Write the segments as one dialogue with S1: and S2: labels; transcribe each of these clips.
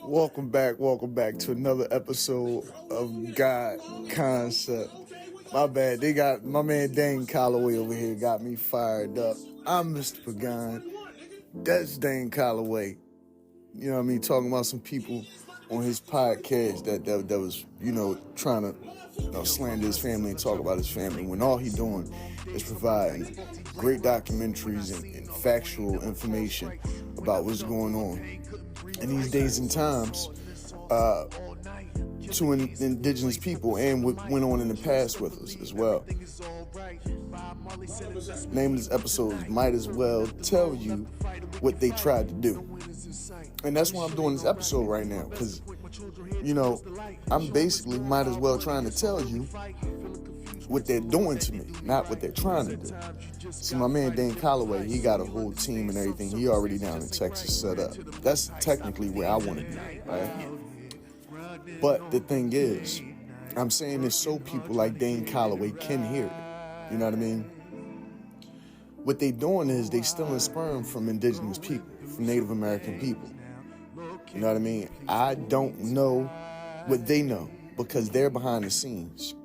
S1: Welcome back to another episode of God Concept. My bad, they got my man Dane Calloway over here got me fired up. I'm Mr. Pagan. That's Dane Calloway. You know what I mean? Talking about some people on his podcast that was, trying to slander his family and talk about his family when all he doing is providing great documentaries and factual information about what's going on in these days and times to indigenous people and what went on in the past with us as well. Name of this episode is Might As Well Tell You What They Tried to Do. And that's why I'm doing this episode right now, because, I'm basically might as well trying to tell you what they're doing to me, not what they're trying to do. See, my man Dane Calloway, he got a whole team and everything. He already down in Texas set up. That's technically where I want to be, right? But the thing is, I'm saying this so people like Dane Calloway can hear it. You know what I mean? What they doing is they stealing sperm from indigenous people, from Native American people. You know what I mean? I don't know what they know because they're behind the scenes.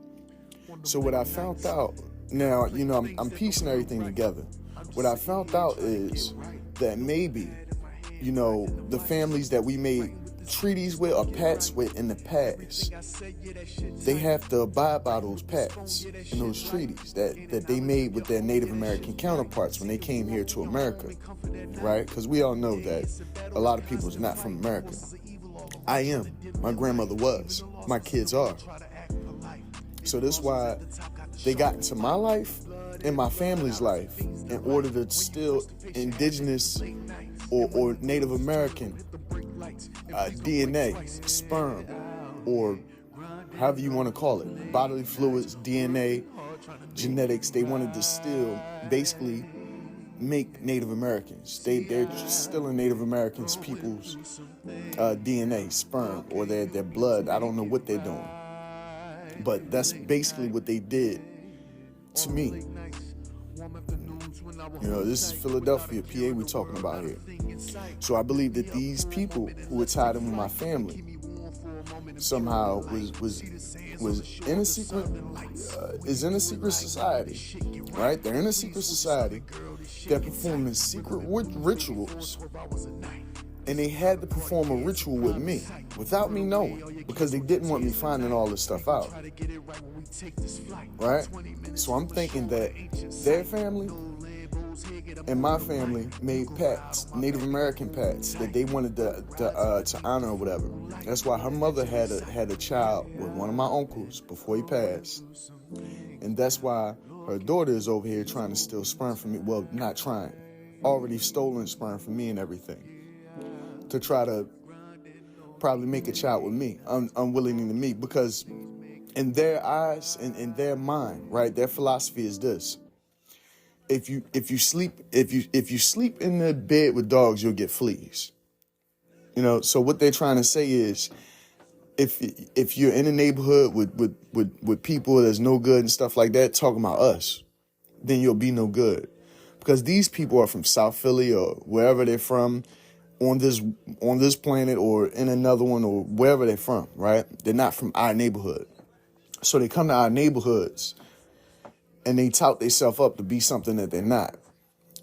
S1: So what I found out, now, I'm piecing everything together. What I found out is that maybe, the families that we made treaties with or pacts with in the past, they have to abide by those pacts and those treaties that they made with their Native American counterparts when they came here to America, right? Because we all know that a lot of people is not from America. I am. My grandmother was. My kids are. So that's why they got into my life and my family's life in order to steal indigenous or Native American DNA, sperm, or however you want to call it, bodily fluids, DNA, genetics. They wanted to steal, basically make Native Americans. They're stealing Native Americans' people's DNA, sperm, or their blood. I don't know what they're doing. But that's basically what they did to me. This is Philadelphia, PA we're talking about here. So I believe that these people who were tied in with my family somehow was in a secret, is in a secret society, right? They're in a secret society. They're performing secret rituals. And they had to perform a ritual with me without me knowing because they didn't want me finding all this stuff out. Right? So I'm thinking that their family and my family made pacts, Native American pacts, that they wanted to honor or whatever. That's why her mother had a child with one of my uncles before he passed. And that's why her daughter is over here trying to steal sperm from me. Well, not trying. Already stolen sperm from me and everything. To try to probably make a child with me, unwillingly to me, because in their eyes and in their mind, right, their philosophy is this: if you sleep in the bed with dogs, you'll get fleas. So what they're trying to say is, if you're in a neighborhood with people that's no good and stuff like that, talking about us, then you'll be no good, because these people are from South Philly or wherever they're from. On this planet or in another one or wherever they're from, right? They're not from our neighborhood. So they come to our neighborhoods and they tout themselves up to be something that they're not.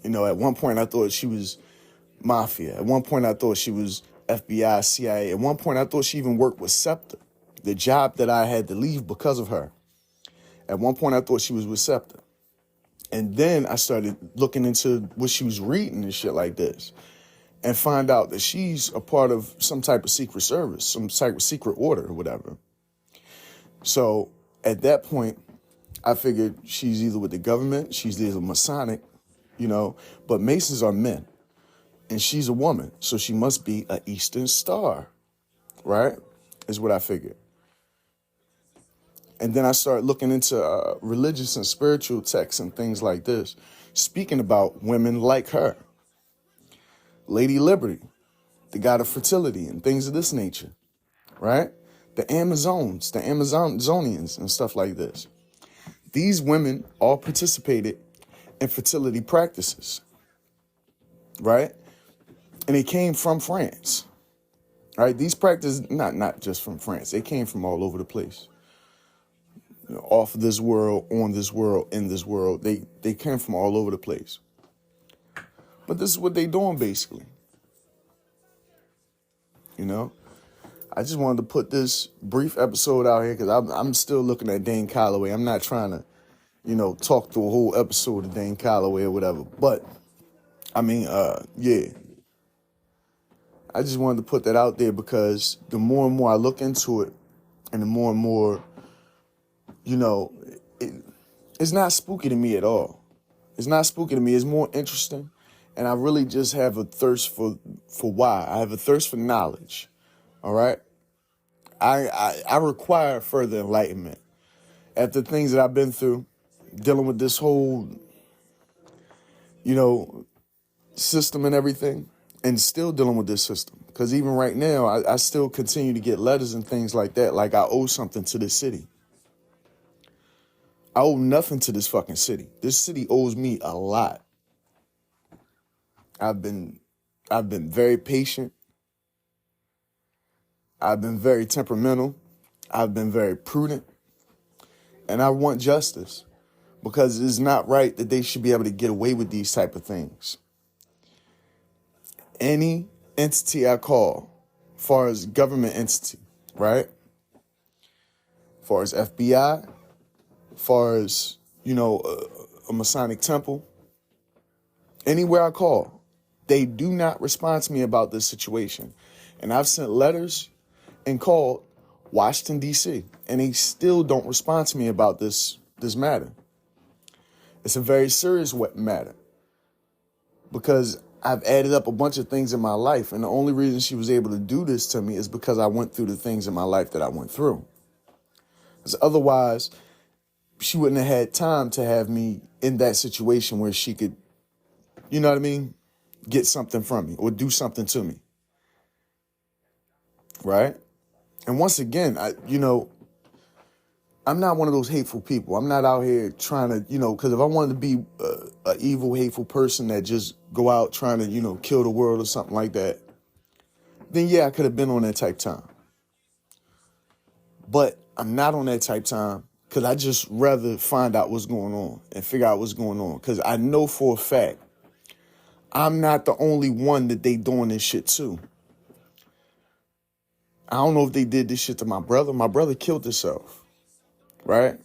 S1: At one point I thought she was mafia. At one point I thought she was FBI, CIA. At one point I thought she even worked with SEPTA, the job that I had to leave because of her. At one point I thought she was with SEPTA. And then I started looking into what she was reading and shit like this. And find out that she's a part of some type of secret service, some type of secret order or whatever. So at that point, I figured she's either with the government, she's either Masonic, but Masons are men. And she's a woman, so she must be an Eastern Star, right? Is what I figured. And then I started looking into religious and spiritual texts and things like this, speaking about women like her. Lady Liberty, the god of fertility and things of this nature, right? The Amazonians and stuff like this. These women all participated in fertility practices, right? And they came from France. Right? These practices, not just from France, they came from all over the place. Off of this world, on this world, in this world. They came from all over the place. But this is what they doing basically. I just wanted to put this brief episode out here because I'm still looking at Dane Calloway. I'm not trying to, talk through a whole episode of Dane Calloway or whatever. But, yeah. I just wanted to put that out there because the more and more I look into it and the more and more, it's not spooky to me at all. It's not spooky to me. It's more interesting. And I really just have a thirst for why. I have a thirst for knowledge. All right? I require further enlightenment. After things that I've been through, dealing with this whole, system and everything, and still dealing with this system. Because even right now, I still continue to get letters and things like that, like I owe something to this city. I owe nothing to this fucking city. This city owes me a lot. I've been very patient. I've been very temperamental. I've been very prudent. And I want justice because it's not right that they should be able to get away with these type of things. Any entity I call, as far as government entity, right? As far as FBI, as far as, a Masonic temple, anywhere I call, they do not respond to me about this situation. And I've sent letters and called Washington, D.C., and they still don't respond to me about this matter. It's a very serious matter because I've added up a bunch of things in my life, and the only reason she was able to do this to me is because I went through the things in my life that I went through. Because otherwise, she wouldn't have had time to have me in that situation where she could, get something from me or do something to me. Right? And once again, I'm not one of those hateful people. I'm not out here trying to, because if I wanted to be an evil, hateful person that just go out trying to, kill the world or something like that, then yeah, I could have been on that type time. But I'm not on that type time because I just rather find out what's going on and figure out what's going on. Because I know for a fact I'm not the only one that they doing this shit to. I don't know if they did this shit to my brother. My brother killed himself, right?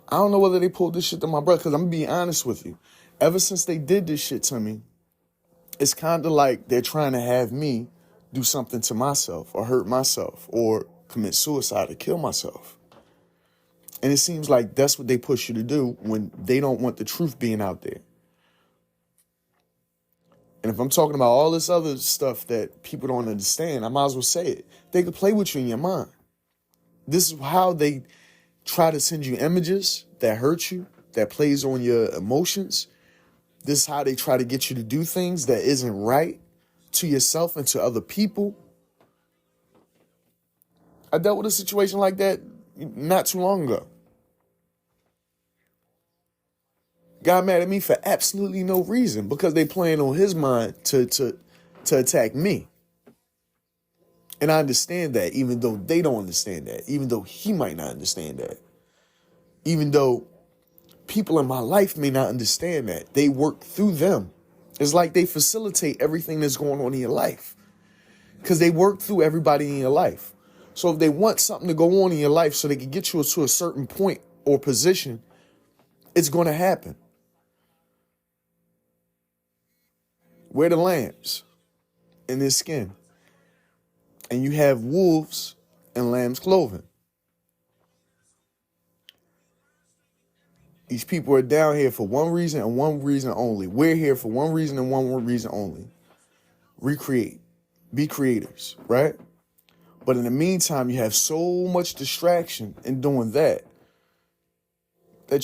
S1: I don't know whether they pulled this shit to my brother because I'm going to be honest with you. Ever since they did this shit to me, it's kind of like they're trying to have me do something to myself or hurt myself or commit suicide or kill myself. And it seems like that's what they push you to do when they don't want the truth being out there. And if I'm talking about all this other stuff that people don't understand, I might as well say it. They could play with you in your mind. This is how they try to send you images that hurt you, that plays on your emotions. This is how they try to get you to do things that isn't right to yourself and to other people. I dealt with a situation like that not too long ago. Got mad at me for absolutely no reason because they playing on his mind to attack me. And I understand that, even though they don't understand that, even though he might not understand that, even though people in my life may not understand that. They work through them. It's like they facilitate everything that's going on in your life because they work through everybody in your life. So if they want something to go on in your life so they can get you to a certain point or position, it's going to happen. We're the lambs in their skin. And you have wolves in lamb's clothing. These people are down here for one reason and one reason only. We're here for one reason and one reason only. Recreate. Be creators, right? But in the meantime, you have so much distraction in doing that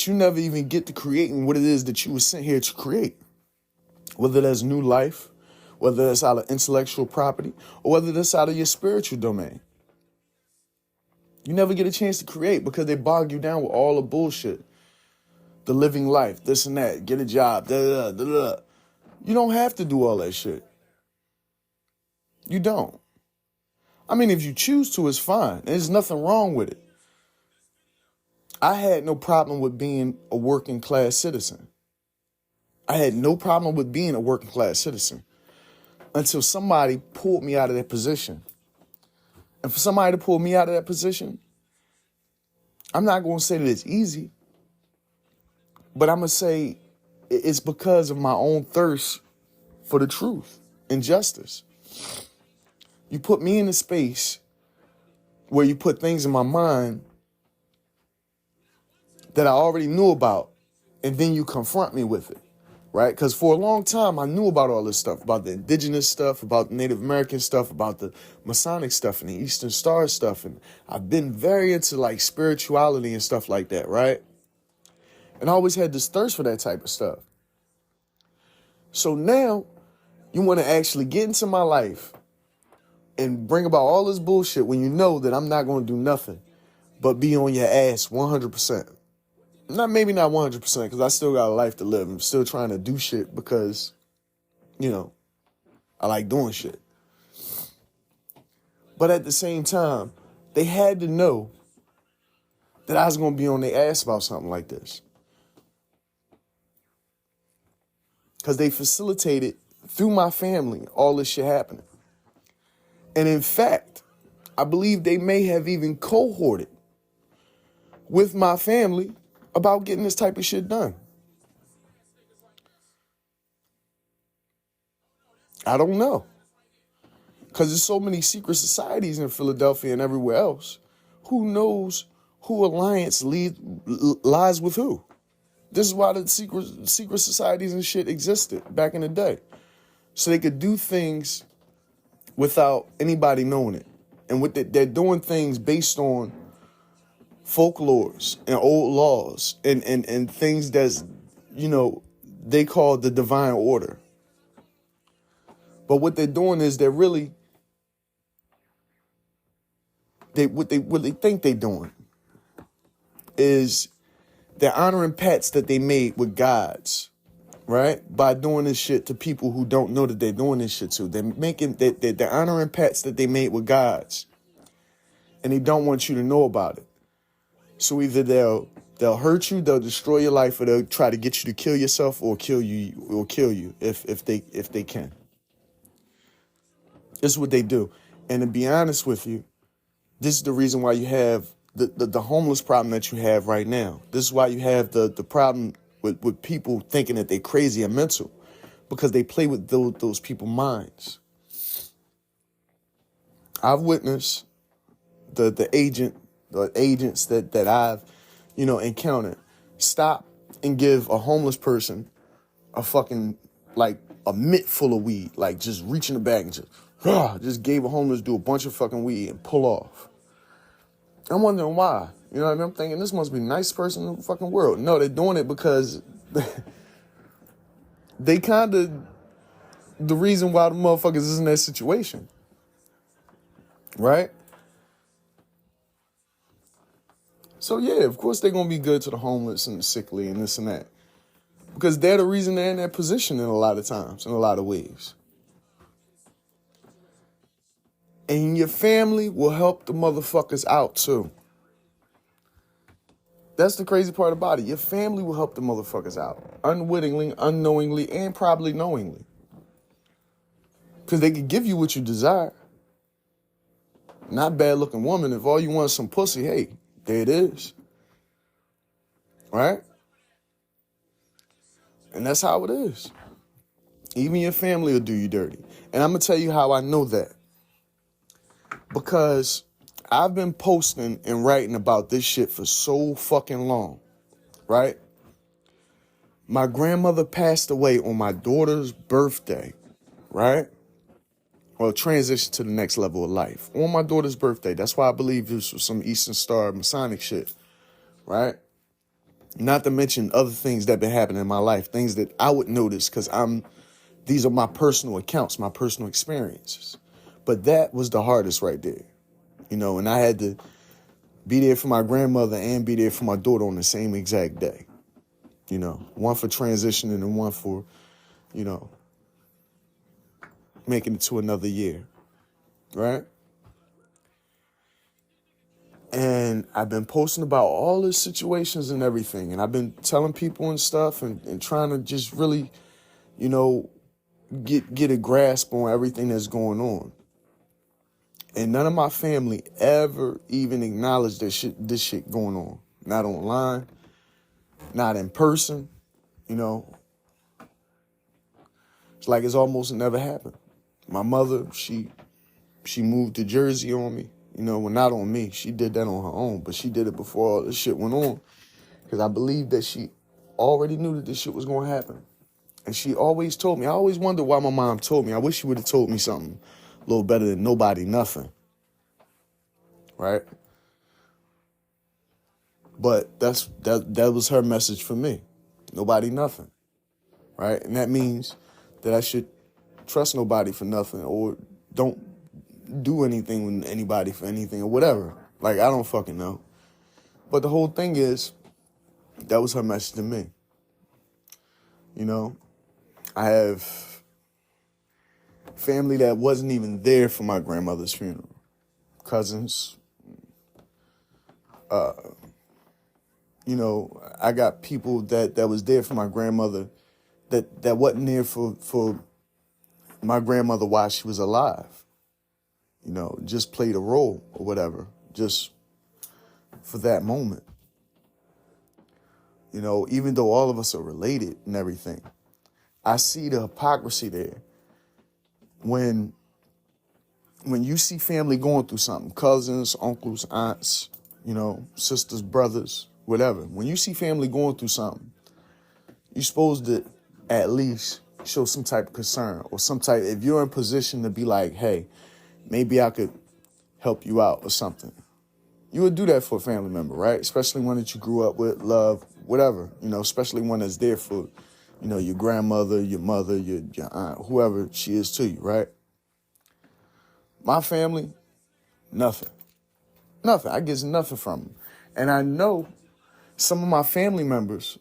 S1: you never even get to creating what it is that you were sent here to create. Whether that's new life, whether that's out of intellectual property, or whether that's out of your spiritual domain. You never get a chance to create because they bog you down with all the bullshit. The living life, this and that, get a job, da da da da. You don't have to do all that shit. You don't. I mean, if you choose to, it's fine. There's nothing wrong with it. I had no problem with being a working class citizen. I had no problem with being a working class citizen until somebody pulled me out of that position. And for somebody to pull me out of that position, I'm not going to say that it's easy, but I'm going to say it's because of my own thirst for the truth and justice. You put me in a space where you put things in my mind that I already knew about, and then you confront me with it, right? Because for a long time, I knew about all this stuff, about the indigenous stuff, about the Native American stuff, about the Masonic stuff and the Eastern Star stuff. And I've been very into like spirituality and stuff like that, right? And I always had this thirst for that type of stuff. So now you want to actually get into my life and bring about all this bullshit when you know that I'm not going to do nothing but be on your ass 100%. Maybe not 100%, because I still got a life to live. I'm still trying to do shit because, I like doing shit. But at the same time, they had to know that I was going to be on their ass about something like this. Because they facilitated, through my family, all this shit happening. And in fact, I believe they may have even cohorted with my family about getting this type of shit done. I don't know. Because there's so many secret societies in Philadelphia and everywhere else. Who knows who alliance lies with who? This is why the secret societies and shit existed back in the day. So they could do things without anybody knowing it. And they're doing things based on folklores and old laws and things that's, they call the divine order. But what they're doing is they're really, what they think they're doing is they're honoring pets that they made with gods, right? By doing this shit to people who don't know that they're doing this shit to. They're honoring pets that they made with gods, and they don't want you to know about it. So either they'll hurt you, they'll destroy your life, or they'll try to get you to kill yourself or kill you if they can. This is what they do. And to be honest with you, this is the reason why you have the homeless problem that you have right now. This is why you have the problem with people thinking that they're crazy and mental, because they play with those people's minds. I've witnessed the agents that I've, encountered stop and give a homeless person a fucking, like, a mitt full of weed, like just reach in the bag and just gave a homeless dude a bunch of fucking weed and pull off. I'm wondering why. You know what I mean? I'm thinking this must be the nicest person in the fucking world. No, they're doing it because they kind of the reason why the motherfuckers is in that situation. Right? So yeah, of course they're going to be good to the homeless and the sickly and this and that. Because they're the reason they're in that position in a lot of times, in a lot of ways. And your family will help the motherfuckers out too. That's the crazy part about it. Your family will help the motherfuckers out. Unwittingly, unknowingly, and probably knowingly. Because they can give you what you desire. Not bad looking woman. If all you want is some pussy, hey, there it is. Right? And that's how it is. Even your family will do you dirty. And I'm going to tell you how I know that. Because I've been posting and writing about this shit for so fucking long, right? My grandmother passed away on my daughter's birthday, right? Well, transition to the next level of life. On my daughter's birthday. That's why I believe this was some Eastern Star Masonic shit, right? Not to mention other things that been happening in my life, things that I would notice because these are my personal accounts, my personal experiences. But that was the hardest right there, and I had to be there for my grandmother and be there for my daughter on the same exact day. One for transitioning and one for, making it to another year, right? And I've been posting about all the situations and everything. And I've been telling people and stuff and trying to just really, you know, get a grasp on everything that's going on. And none of my family ever even acknowledged this shit going on. Not online, not in person, you know. It's like it's almost never happened. My mother, she moved to Jersey on me. You know, well, not on me. She did that on her own, but she did it before all this shit went on. Because I believe that she already knew that this shit was going to happen. And she always told me. I always wondered why my mom told me. I wish she would have told me something a little better than nobody, nothing. Right? But that was her message for me. Nobody, nothing. Right? And that means that I should trust nobody for nothing or don't do anything with anybody for anything or whatever. Like, I don't fucking know. But the whole thing is, that was her message to me. You know, I have family that wasn't even there for my grandmother's funeral. Cousins. You know, I got people that was there for my grandmother that wasn't there for my grandmother while she was alive. You know, just played a role or whatever, just for that moment. You know, even though all of us are related and everything, I see the hypocrisy there. When you see family going through something, cousins, uncles, aunts, you know, sisters, brothers, whatever. When you see family going through something, you're supposed to at least show some type of concern or some type, if you're in position to be like, hey, maybe I could help you out or something. You would do that for a family member, right? Especially one that you grew up with, love, whatever, you know, especially one that's there for, you know, your grandmother, your mother, your aunt, whoever she is to you, right? My family, nothing. Nothing. I get nothing from them. And I know some of my family members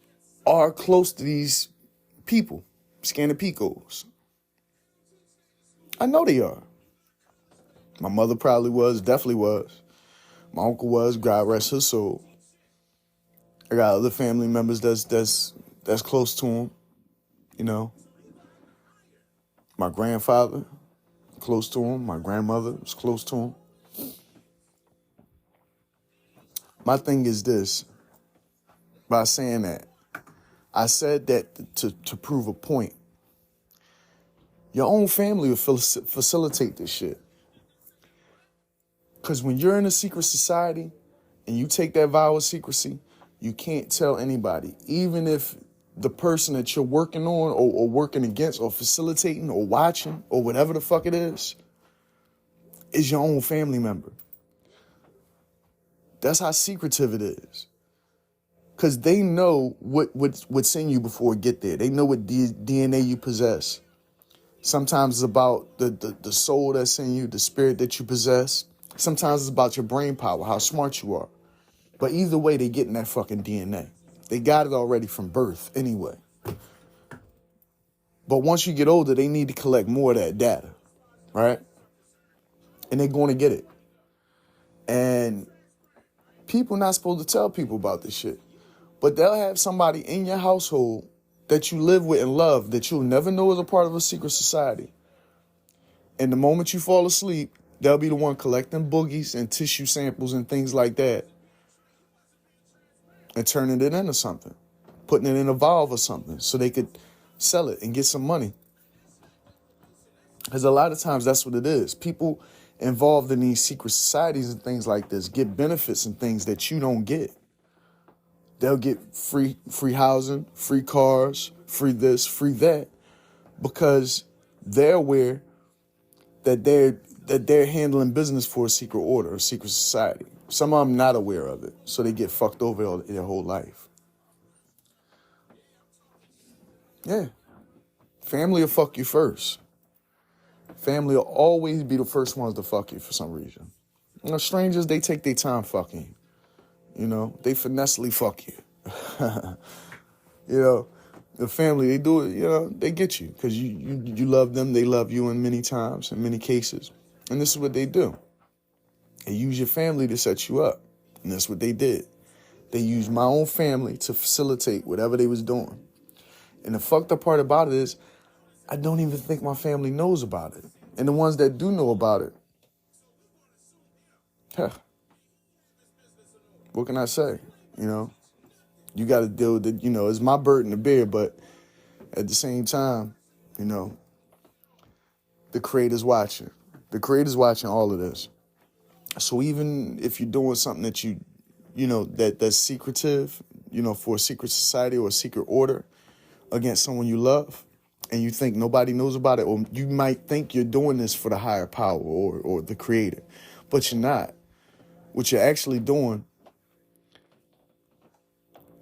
S1: are close to these people, Scanner Picos. I know they are. My mother probably was, definitely was. My uncle was, God rest his soul. I got other family members that's close to him, you know. My grandfather, close to him. My grandmother was close to him. My thing is this, by saying that, I said that to prove a point. Your own family will facilitate this shit. Because when you're in a secret society and you take that vow of secrecy, you can't tell anybody. Even if the person that you're working on or working against or facilitating or watching or whatever the fuck it is your own family member. That's how secretive it is. Because they know what's in you before it get there. They know what DNA you possess. Sometimes it's about the soul that's in you, the spirit that you possess. Sometimes it's about your brain power, how smart you are. But either way, they get in that fucking DNA. They got it already from birth anyway. But once you get older, they need to collect more of that data, right? And they're going to get it. And people not supposed to tell people about this shit. But they'll have somebody in your household that you live with and love that you'll never know is a part of a secret society. And the moment you fall asleep, they'll be the one collecting boogies and tissue samples and things like that and turning it into something, putting it in a valve or something so they could sell it and get some money. Because a lot of times that's what it is. People involved in these secret societies and things like this get benefits and things that you don't get. They'll get free housing, free cars, free this, free that, because they're aware that they're handling business for a secret order, a secret society. Some of them not aware of it, so they get fucked over their whole life. Yeah. Family will fuck you first. Family will always be the first ones to fuck you for some reason. You know, strangers, they take their time fucking you. You know, they finessely fuck you. You know, the family, they do it, you know, they get you because you love them. They love you in many times, in many cases. And this is what they do. They use your family to set you up. And that's what they did. They used my own family to facilitate whatever they was doing. And the fucked up part about it is, I don't even think my family knows about it. And the ones that do know about it, huh, what can I say? You know, you got to deal with it. You know, it's my burden to bear, but at the same time, you know, the Creator's watching. The Creator's watching all of this. So even if you're doing something that you know, that's secretive, you know, for a secret society or a secret order against someone you love, and you think nobody knows about it, or you might think you're doing this for the higher power or the Creator, but you're not. What you're actually doing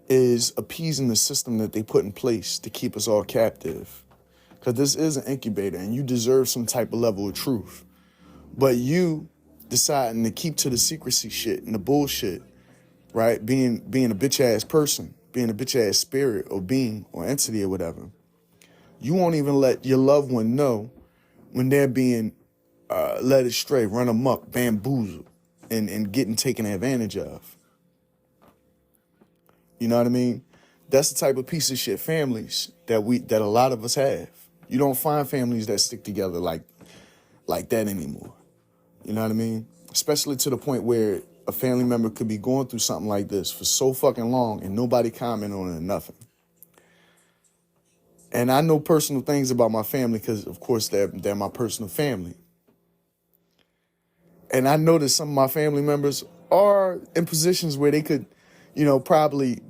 S1: is appeasing the system that they put in place to keep us all captive. Because this is an incubator, and you deserve some type of level of truth. But you deciding to keep to the secrecy shit and the bullshit, right? Being a bitch-ass person, being a bitch-ass spirit or being or entity or whatever. You won't even let your loved one know when they're being led astray, run amok, bamboozled, and getting taken advantage of. You know what I mean? That's the type of piece of shit families that a lot of us have. You don't find families that stick together like that anymore. You know what I mean? Especially to the point where a family member could be going through something like this for so fucking long and nobody comment on it or nothing. And I know personal things about my family because, of course, they're my personal family. And I know that some of my family members are in positions where they could, you know, probably,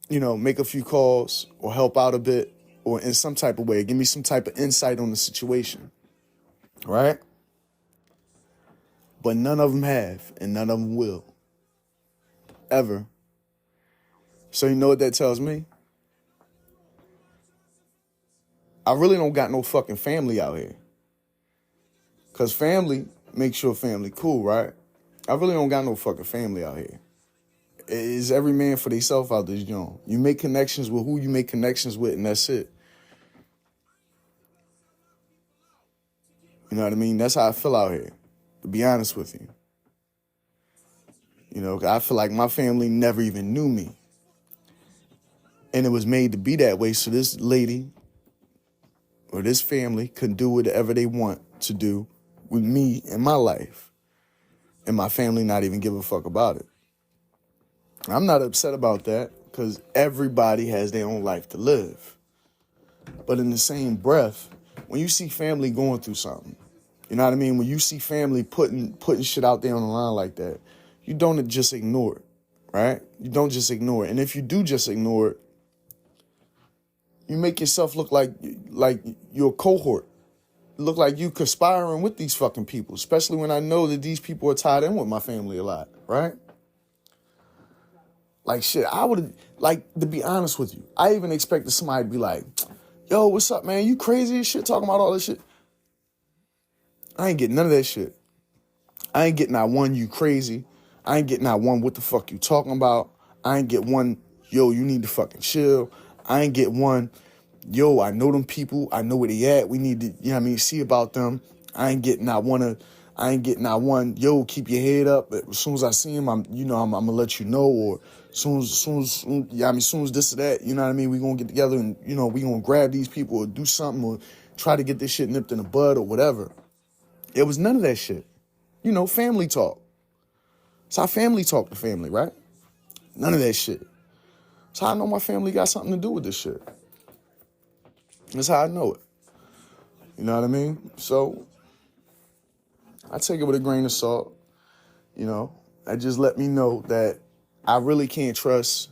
S1: you know, make a few calls or help out a bit or in some type of way, give me some type of insight on the situation, right? But none of them have, and none of them will, ever. So you know what that tells me? I really don't got no fucking family out here. Because family makes your family cool, right? I really don't got no fucking family out here. It's every man for themselves out this joint. You make connections with who you make connections with, and that's it. You know what I mean? That's how I feel out here, to be honest with you. You know, I feel like my family never even knew me. And it was made to be that way so this lady or this family can do whatever they want to do with me and my life. And my family not even give a fuck about it. I'm not upset about that because everybody has their own life to live. But in the same breath, when you see family going through something, you know what I mean? When you see family putting shit out there on the line like that, you don't just ignore it, right? You don't just ignore it. And if you do just ignore it, you make yourself look like you're a cohort. Look like you conspiring with these fucking people, especially when I know that these people are tied in with my family a lot, right? Like shit, I would, like, to be honest with you, I even expected somebody to be like, yo, what's up, man? You crazy as shit talking about all this shit? I ain't getting none of that shit. I ain't getting not one, you crazy. I ain't getting not one, what the fuck you talking about? I ain't get one, yo, you need to fucking chill. I ain't get one, yo, I know them people. I know where they at. We need to, you know what I mean, see about them. I ain't getting not one, yo, keep your head up. As soon as I see him, I'm gonna let you know. Or soon as this or that, you know what I mean, we gonna get together and, you know, we gonna grab these people or do something or try to get this shit nipped in the bud or whatever. It was none of that shit. You know, family talk. It's how family talk to family, right? None of that shit. That's how I know my family got something to do with this shit. That's how I know it. You know what I mean? So I take it with a grain of salt. You know, that just let me know that I really can't trust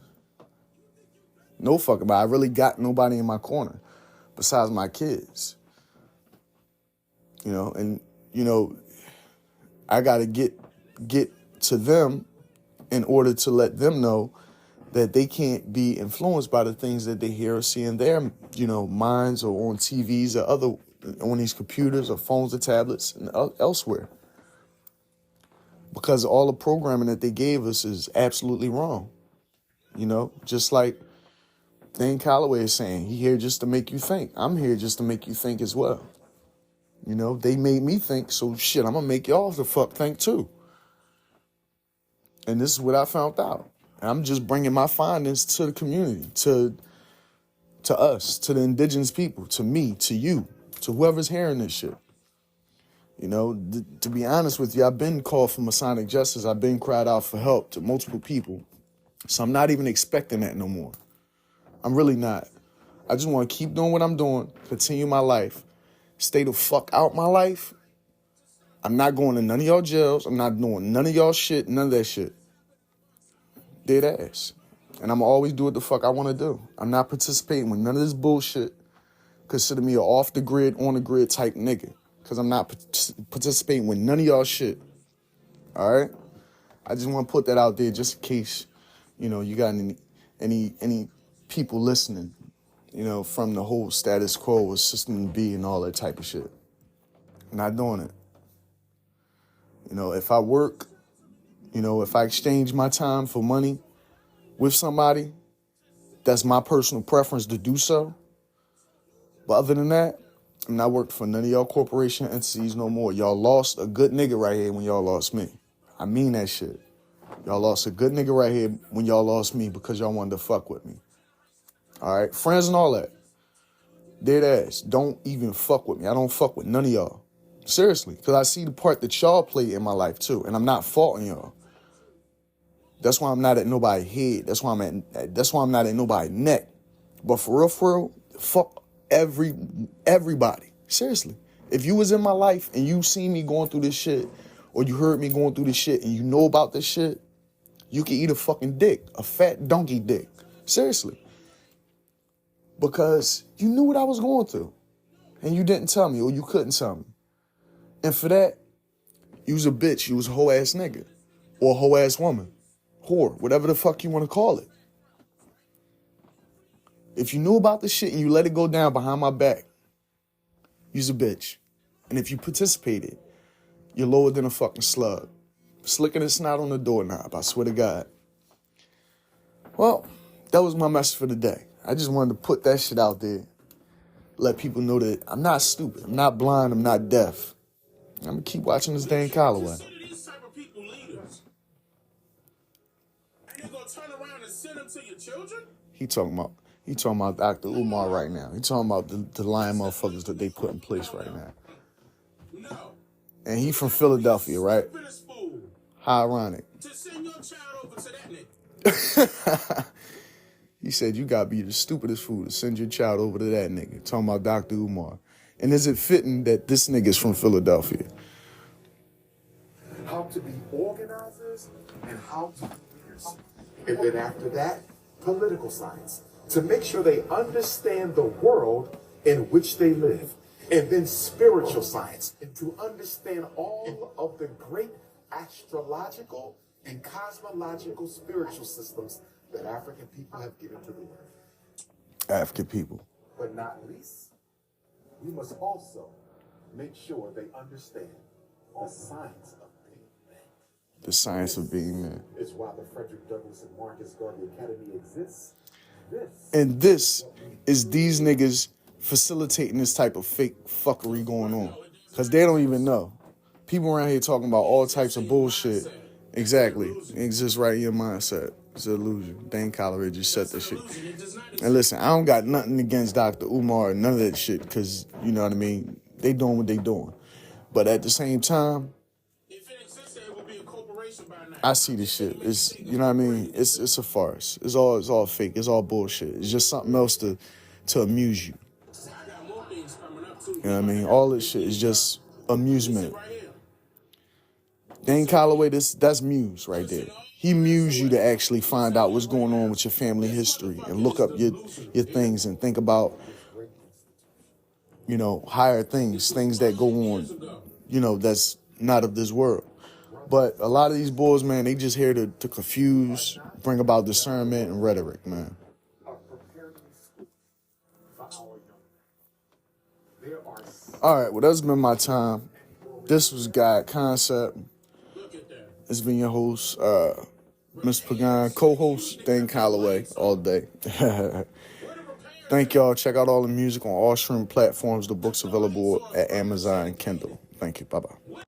S1: no fucking body. I really got nobody in my corner besides my kids. You know, and, you know, I got to get to them in order to let them know that they can't be influenced by the things that they hear or see in their, you know, minds or on TVs or on these computers or phones or tablets and elsewhere. Because all the programming that they gave us is absolutely wrong. You know, just like Dan Calloway is saying, he here just to make you think. I'm here just to make you think as well. You know, they made me think, so shit, I'm going to make y'all the fuck think too. And this is what I found out. And I'm just bringing my findings to the community, to us, to the indigenous people, to me, to you, to whoever's hearing this shit. You know, to be honest with you, I've been called for Masonic justice. I've been cried out for help to multiple people. So I'm not even expecting that no more. I'm really not. I just want to keep doing what I'm doing, continue my life, stay the fuck out my life. I'm not going to none of y'all jails. I'm not doing none of y'all shit, none of that shit. Dead ass. And I'm going to always do what the fuck I want to do. I'm not participating with none of this bullshit. Consider me an off the grid, on the grid type nigga. Because I'm not participating with none of y'all shit. All right? I just want to put that out there just in case, you know, you got any people listening, you know, from the whole status quo with System B and all that type of shit. I'm not doing it. You know, if I work, you know, if I exchange my time for money with somebody, that's my personal preference to do so. But other than that, I'm not working for none of y'all corporation entities no more. Y'all lost a good nigga right here when y'all lost me. I mean that shit. Y'all lost a good nigga right here when y'all lost me because y'all wanted to fuck with me. All right? Friends and all that. Dead ass. Don't even fuck with me. I don't fuck with none of y'all. Seriously. Because I see the part that y'all play in my life too. And I'm not faulting y'all. That's why I'm not at nobody's head. That's why I'm not at nobody's neck. But for real, fuck everybody. Seriously. If you was in my life and you seen me going through this shit, or you heard me going through this shit and you know about this shit, you can eat a fucking dick. A fat donkey dick. Seriously. Because you knew what I was going through. And you didn't tell me, or you couldn't tell me. And for that, you was a bitch. You was a hoe ass nigga. Or a hoe ass woman. Whore. Whatever the fuck you want to call it. If you knew about the shit and you let it go down behind my back, you's a bitch. And if you participated, you're lower than a fucking slug. Slicking the snot on the doorknob, I swear to God. Well, that was my message for the day. I just wanted to put that shit out there. Let people know that I'm not stupid. I'm not blind. I'm not deaf. I'm going to keep watching this Dan Calloway.
S2: These type of people leaders. And you're going to turn around and send them to your children?
S1: He talking about Dr. Umar right now. He talking about the lying motherfuckers that they put in place right now.
S2: No.
S1: And he from Philadelphia, right? How ironic.
S2: To send your child over to that nigga.
S1: He said you gotta be the stupidest fool to send your child over to that nigga. Talking about Dr. Umar. And is it fitting that this nigga's from Philadelphia?
S3: How to be organizers and how to be leaders. And then after that, political science. To make sure they understand the world in which they live. And then spiritual science. And to understand all of the great astrological and cosmological spiritual systems that African people have given to the world.
S1: African people.
S3: But not least, we must also make sure they understand the science of being men.
S1: The science of being men.
S3: It's why the Frederick Douglass and Marcus Garvey Academy exists.
S1: And this is these niggas facilitating this type of fake fuckery going on. Because they don't even know. People around here talking about all types of bullshit. Exactly. It exists right in your mindset. It's an illusion. Dan Calloway just said that shit. And listen, I don't got nothing against Dr. Umar or none of that shit. Because, you know what I mean? They doing what they doing. But at the same time, I see this shit. It's, you know what I mean? It's a farce. It's all fake. It's all bullshit. It's just something else to amuse you. You know what I mean? All this shit is just amusement. Dan Calloway, that's muse right there. He mused you to actually find out what's going on with your family history and look up your things and think about, you know, higher things that go on, you know, that's not of this world. But a lot of these boys, man, they just here to confuse, bring about discernment and rhetoric, man. All right, well, that's been my time. This was God ConCept. It's been your host, Mr. Pagan, co-host Dan Calloway all day. Thank y'all. Check out all the music on all streaming platforms. The book's available at Amazon and Kindle. Thank you. Bye-bye.